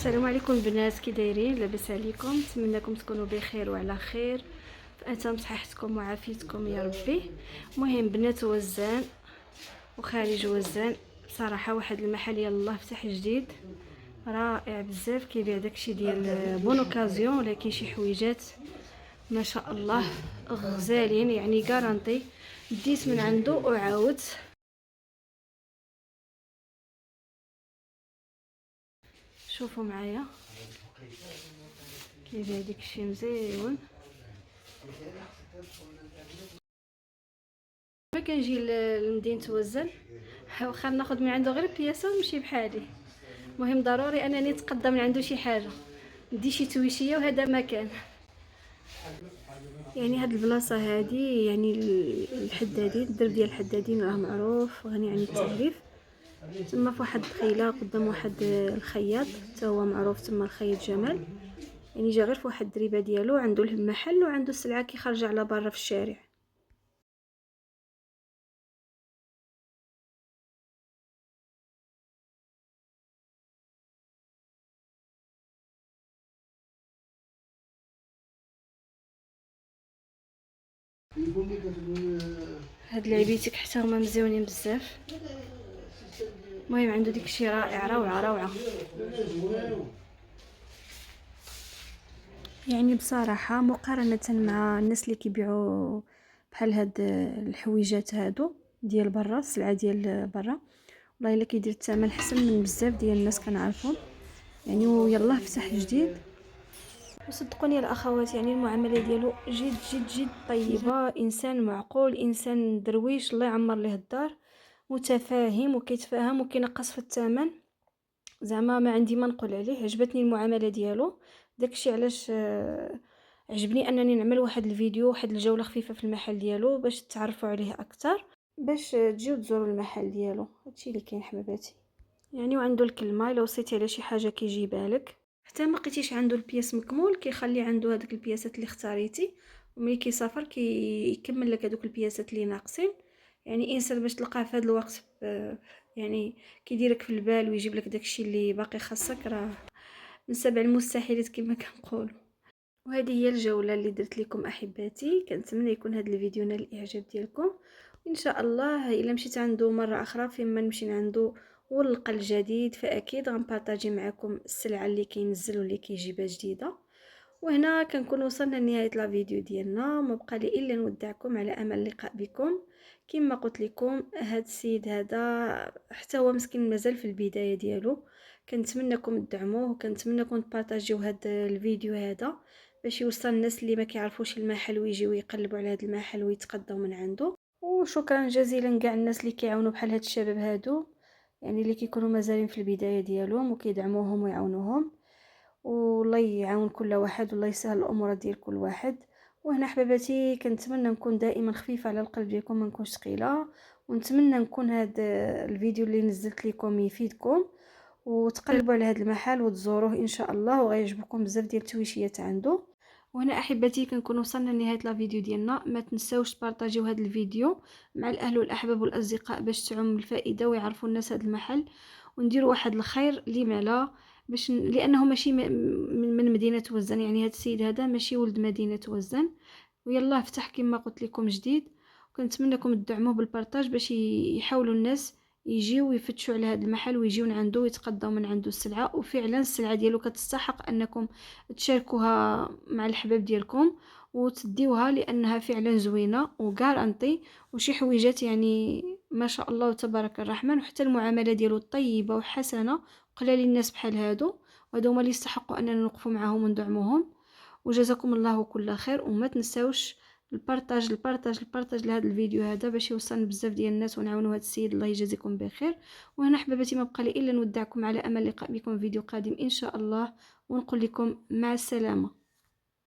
السلام عليكم البنات، كي دايرين؟ لاباس عليكم؟ نتمنىكم تكونوا بخير وعلى خير، فانتم بصحتكم وعافيتكم يا ربي. المهم بنات وزان وخارج وزان، بصراحه واحد المحل يلاه فتح جديد رائع بزاف، كيبيع داكشي ديال بون اوكازيون، ولكن شي حويجات ما شاء الله غزالين، يعني غارانتي. ديت من عنده وعاودت. شوفوا معايا كيبيع داكشي مزيون. ما كنجي لمدينه وزن واخا ناخذ من عنده غير بياسه ونمشي بحالي. المهم ضروري انني نتقدى من عنده شي حاجه، ندي شي تويشيه، وهذا مكان. يعني هاد البلاصه هادي، يعني الحدادين، الدرب ديال الحدادين راه معروف غني عن التعريف. تما فواحد الدخيله قدام واحد الخياط، حتى هو معروف تما الخياط جمال. يعني جا غير فواحد الدريبه ديالو، عنده المحل وعنده السلعه كي خارجه على برا في الشارع. هاد العبيتك حتى هما مزيونين بزاف. المهم عنده ديكشي رائع، روعه روعه. يعني بصراحه مقارنه مع الناس اللي كيبيعوا بحال هاد الحويجات هادو ديال برا، السلعه ديال برا، والله الا كيدير الثمن حسن من بزاف ديال الناس كنعرفهم. يعني ويلاه فتح جديد، وصدقوني الاخوات، يعني المعامله ديالو جد جد جد طيبه. انسان معقول، انسان درويش، الله يعمر ليه الدار، متفاهم وكيتفاهم وكينقص في الثمن. زعما ما عندي ما نقول عليه، عجبتني المعامله ديالو. داكشي علاش عجبني انني نعمل واحد الفيديو، واحد الجوله خفيفه في المحل ديالو، باش تعرفوا عليه اكثر، باش تجيو تزوروا المحل ديالو. هادشي اللي كاين حباباتي. يعني وعنده الكلمه الا وصيتي على شي حاجه كيجيبها لك، حتى ما لقيتيش عنده البياس مكمول كيخلي عنده هذوك البياسات اللي اختاريتي، وملي كيسافر كيكمل لك هذوك البياسات اللي ناقصين. يعني انسان باش تلقاه في هذا الوقت يعني كيديرك في البال ويجيب لك داكشي اللي باقي خاصك، راه من سبع المستحيلات كما كنقولوا. وهذه هي الجوله اللي درت لكم احباتي. كنتمنى يكون هذا الفيديو نال الاعجاب ديالكم، وان شاء الله الا مشيت عنده مره اخرى فيما نمشي عنده ونلقى الجديد، فاكيد غنبارطاجي معكم السلعه اللي كينزل واللي كيجيبها جديده. وهنا كنكون وصلنا لنهايه لا فيديو ديالنا، ما بقى لي الا نودعكم على امل اللقاء بكم. كما قلت لكم هاد السيد هذا حتى هو مسكين مازال في البدايه ديالو، كنتمنىكم تدعموه، وكنتمنىكم تبارطاجيو هاد الفيديو هذا باش يوصل الناس اللي ما كيعرفوش المحل ويجيو يقلبوا على هذا المحل ويتقداو من عنده. وشكرا جزيلا كاع الناس اللي كيعاونوا بحال هاد الشباب هادو، يعني اللي كيكونوا مازالين في البدايه ديالهم وكيدعموهم ويعاونوهم. والله يعاون كل واحد، والله يسهل الامور ديال كل واحد. وهنا حباباتي كنتمنى نكون دائما خفيفه على القلب ديالكم، ما نكونش ثقيله، ونتمنى نكون هذا الفيديو اللي نزلت لكم يفيدكم، وتقلبوا على هذا المحل وتزوروه ان شاء الله، وغيعجبكم بزاف ديال التويشيات عنده. وهنا احبتي كنكون وصلنا لنهايه لا فيديو ديالنا. ما تنساوش تبارطاجيو هذا الفيديو مع الاهل والاحباب والاصدقاء باش تعم الفائده ويعرفوا الناس هذا المحل، ونديروا واحد الخير لملا، باش لانه ماشي من مدينه وزن. يعني هذا السيد هذا ماشي ولد مدينه وزن، ويلا فتح كما قلت لكم جديد. وكنتمنىكم تدعموه بالبارطاج باش يحاولوا الناس يجيو يفتشوا على هذا المحل ويجيو عنده ويتقداو من عنده السلعه. وفعلا السلعه ديالو كتستحق انكم تشاركوها مع الحباب ديالكم وتديوها، لانها فعلا زوينه وغارانتي، وشي حويجات يعني ما شاء الله تبارك الرحمن. وحتى المعامله ديالو طيبه وحسنه، قلال الناس بحال هادو، وهادو هما اللي يستحقوا اننا نوقفوا معاهم وندعموهم. وجزاكم الله كل خير. وما تنساوش البارطاج لهذا الفيديو هذا باش يوصل بزاف ديال الناس ونعاونوا هذا السيد، الله يجازيكم بخير. وهنا حباباتي ما بقى لي الا نودعكم على امل اللقاء بكم في فيديو قادم ان شاء الله، ونقول لكم مع السلامه.